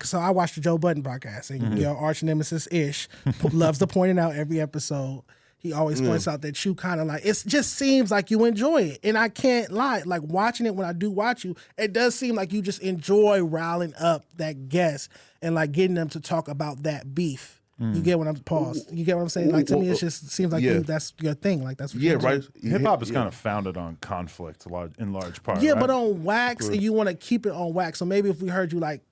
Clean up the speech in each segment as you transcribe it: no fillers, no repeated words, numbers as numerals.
so I watch the Joe Budden podcast, and your arch nemesis Ish loves to point it out every episode. He always points out that you kind of like, it just seems like you enjoy it. And I can't lie, like watching it when I do watch you, it does seem like you just enjoy riling up that guest and like getting them to talk about that beef. You get what I'm paused. You get what I'm saying? Like to me, it just seems like that's your thing. Like that's what you're right. Hip hop is kind of founded on conflict in large part. Yeah, right? but on wax, and you want to keep it on wax. So maybe if we heard you like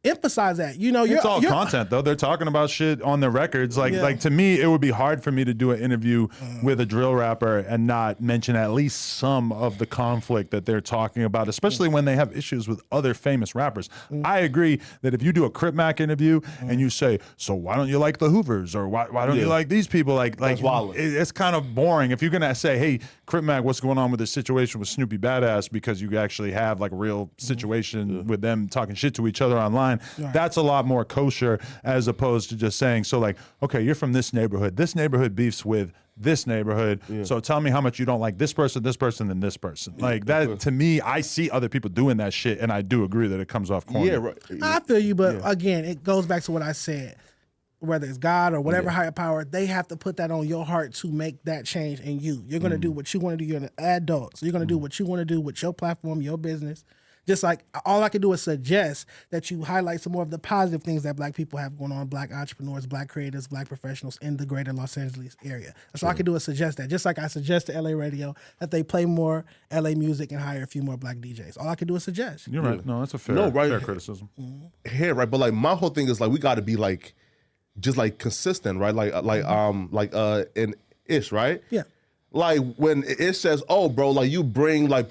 emphasize that, you know, it's all content though. They're talking about shit on their records. Like to me, it would be hard for me to do an interview with a drill rapper and not mention at least some of the conflict that they're talking about, especially when they have issues with other famous rappers. I agree that if you do a Crip Mac interview and you say, so why don't you like the Hoovers, or why don't you like these people? Like it's kind of boring. If you're gonna say, hey, Crip Mac, what's going on with this situation with Snoopy Badass, because you actually have like a real situation with them talking shit to each other online. Right. That's a lot more kosher as opposed to just saying, so like, okay, you're from this neighborhood beefs with this neighborhood. So tell me how much you don't like this person, and this person. Like that, to me, I see other people doing that shit, and I do agree that it comes off corny. Yeah, right. I feel you, but again, it goes back to what I said. Whether it's God or whatever higher power, they have to put that on your heart to make that change in you. You're going to do what you want to do. You're an adult. So you're going to do what you want to do with your platform, your business. Just like all I can do is suggest that you highlight some more of the positive things that Black people have going on, Black entrepreneurs, Black creators, Black professionals in the greater Los Angeles area. That's all I can do is suggest that. Just like I suggest to LA Radio that they play more LA music and hire a few more Black DJs. All I can do is suggest. You're right. No, that's a fair criticism. Yeah, right. But like my whole thing is like we got to be like, just like consistent, right? Like in Ish, right? Yeah. Like when Ish says, "Oh, bro, like you bring like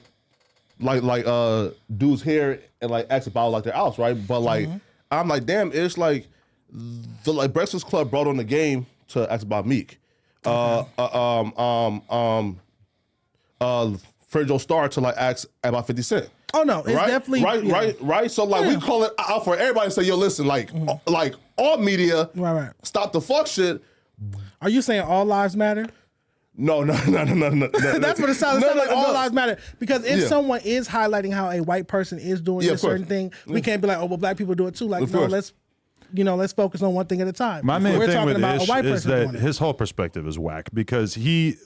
dudes here and like ask about like their house, right?" But like I'm like, damn, Ish, like the like Breakfast Club brought on the game to ask about Meek. Fredo Star to like ask about 50 Cent. Oh no, it's definitely right. So like we call it out for everybody. Say, yo, listen, like all media, stop the fuck shit. Are you saying all lives matter? No. That's what it sounds like. All lives matter. Because if someone is highlighting how a white person is doing a certain thing, we can't be like, oh, well, Black people do it too. Like, no, let's focus on one thing at a time. My main thing with Ish is that his whole perspective is whack, because he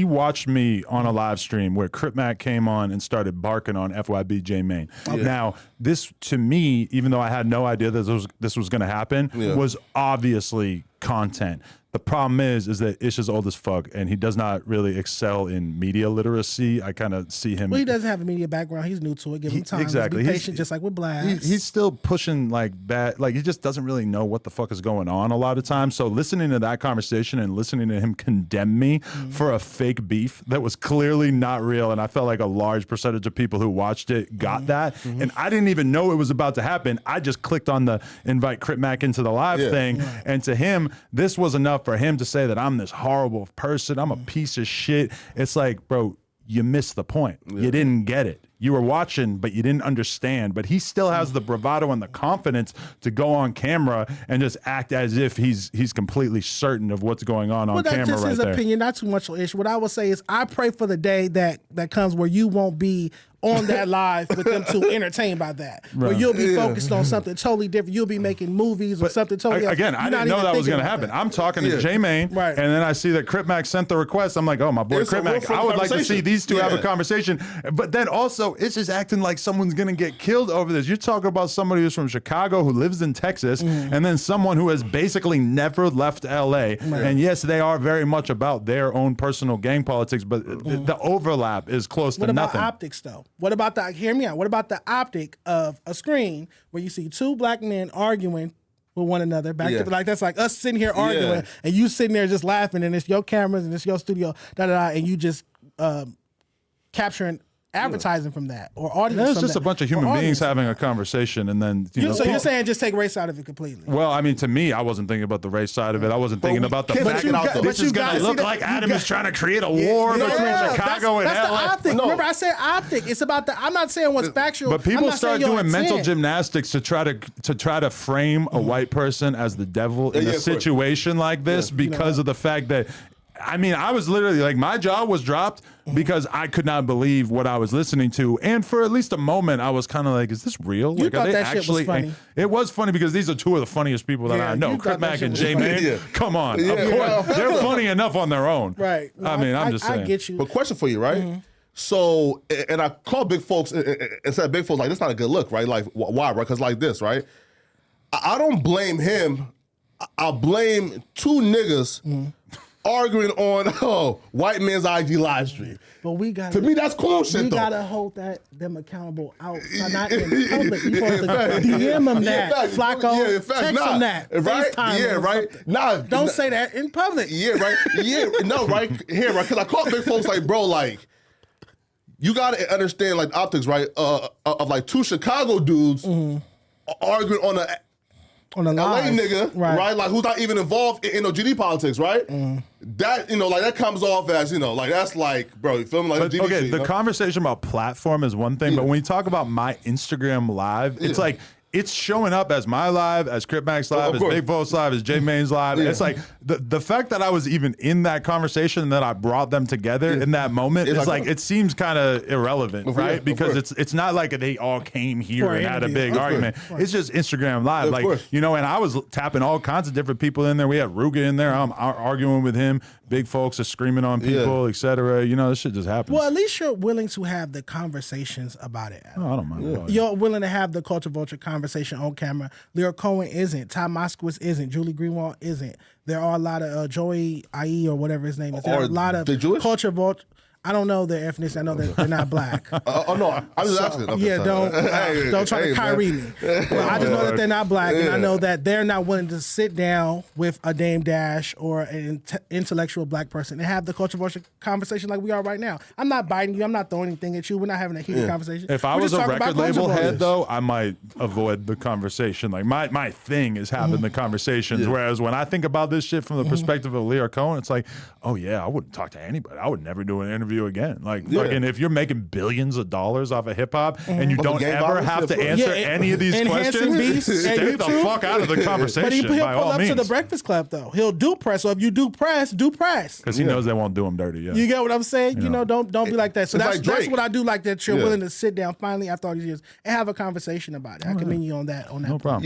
watched me on a live stream where Crip Mac came on and started barking on FYB J Mane. Now, this to me, even though I had no idea that this was going to happen, was obviously content. The problem is that Ish is old as fuck, and he does not really excel in media literacy. I kind of see him. Well, he doesn't have a media background. He's new to it. Give him time. Exactly. Be patient, just like with Blacks. He's still pushing like bad. Like he just doesn't really know what the fuck is going on a lot of times. So listening to that conversation and listening to him condemn me for a fake beef that was clearly not real, and I felt like a large percentage of people who watched it got that, and I didn't even know it was about to happen. I just clicked on the invite Crip Mac into the live thing, and to him, this was enough for him to say that I'm this horrible person, I'm a piece of shit. It's like, bro, you missed the point. You didn't get it. You were watching, but you didn't understand. But he still has the bravado and the confidence to go on camera and just act as if he's completely certain of what's going on camera right there. Well, that's just his opinion, not too much Ish. What I will say is I pray for the day that comes where you won't be on that live with them too entertained by that. Where you'll be focused on something totally different. You'll be making movies or something totally again, I didn't know that was going to happen. I'm talking to J Mane, and then I see that Crip Mac sent the request. I'm like, oh, my boy Crip Mac, I would like to see these two have a conversation. But then also, it's just acting like someone's going to get killed over this. You're talking about somebody who's from Chicago who lives in Texas, and then someone who has basically never left LA. And yes, they are very much about their own personal gang politics, but the overlap is close to nothing. What about optics, though? What about hear me out, what about the optic of a screen where you see two Black men arguing with one another back to like that's like us sitting here arguing and you sitting there just laughing, and it's your cameras and it's your studio, and you just capturing advertising from that or audience. It's just a bunch of human beings having a conversation, and then so you're saying just take race out of it completely. Well, I mean, to me, I wasn't thinking about the race side of it. I wasn't thinking about the fact that this is going to look like Adam is trying to create a war between Chicago and LA. That's the optic. No. Remember, I said optic. It's about I'm not saying what's factual. But people start doing mental gymnastics to try to frame a white person as the devil in a situation like this because of the fact that I mean, I was literally like, my jaw was dropped because I could not believe what I was listening to. And for at least a moment, I was kind of like, is this real? You like, thought are they that shit was funny. It was funny because these are two of the funniest people that I know. Crip Mac and J Man. Come on. Of course. They're funny enough on their own. Right. I mean, I'm just saying. I get you. But question for you, right? So, and I call big folks, and said big folks, like, that's not a good look, right? Like, why, right? Because like this, right? I don't blame him. I blame two niggas arguing on white man's IG live stream. But we got to me, that's cool shit. We gotta hold them accountable outside, not in public. You supposed to DM them that, Flacco. Text them that. Right? FaceTime right. Nah, don't say that in public. Yeah, right. Yeah, no, right here, right? Because I call big folks like, bro, like, you gotta understand like optics, right? Of like two Chicago dudes arguing on a LA nigga, right? Like who's not even involved in GD politics, right? That, like that comes off as, like that's like, bro, you feel me? Like but, okay, the conversation about platform is one thing, but when you talk about my Instagram live, it's like, it's showing up as my live, as Crip Mac's live, as Big Folks live, as J Main's live. It's like the fact that I was even in that conversation and that I brought them together in that moment is like it seems kind of irrelevant, right? Because it's not like they all came here and had a big argument. It's just Instagram live, and I was tapping all kinds of different people in there. We had Ruga in there. I'm arguing with him. Big Folks are screaming on people, etc. This shit just happens. Well, at least you're willing to have the conversations about it. Oh, I don't mind. You're willing to have the Culture Vulture conversation on camera. Leo Cohen isn't. Ty Moskowitz isn't. Julie Greenwald isn't. There are a lot of Joey IE or whatever his name is. There are a lot of Culture Vulture. I don't know their ethnicity. I know that they're not black. No, I'm just asking. Don't try to Kyrie me. Well, I just know that they're not black, and I know that they're not willing to sit down with a Dame Dash or an intellectual black person and have the controversial conversation like we are right now. I'm not biting you. I'm not throwing anything at you. We're not having a heated conversation. If I was a record label head, though, I might avoid the conversation. Like my thing is having the conversations. Whereas when I think about this shit from the perspective of Leo Cohen, it's like, oh yeah, I wouldn't talk to anybody. I would never do an interview again. And if you're making billions of dollars off of hip hop and you don't ever have to answer any of these questions, stay the fuck out of the conversation. But he'll by pull all up means. to the Breakfast Club though. He'll do press. So if you do press, do press. Because he knows they won't do him dirty. Yeah. You get what I'm saying? Don't be like that. So that's what I do like that you're willing to sit down finally after all these years and have a conversation about it. I commend you on that. No problem.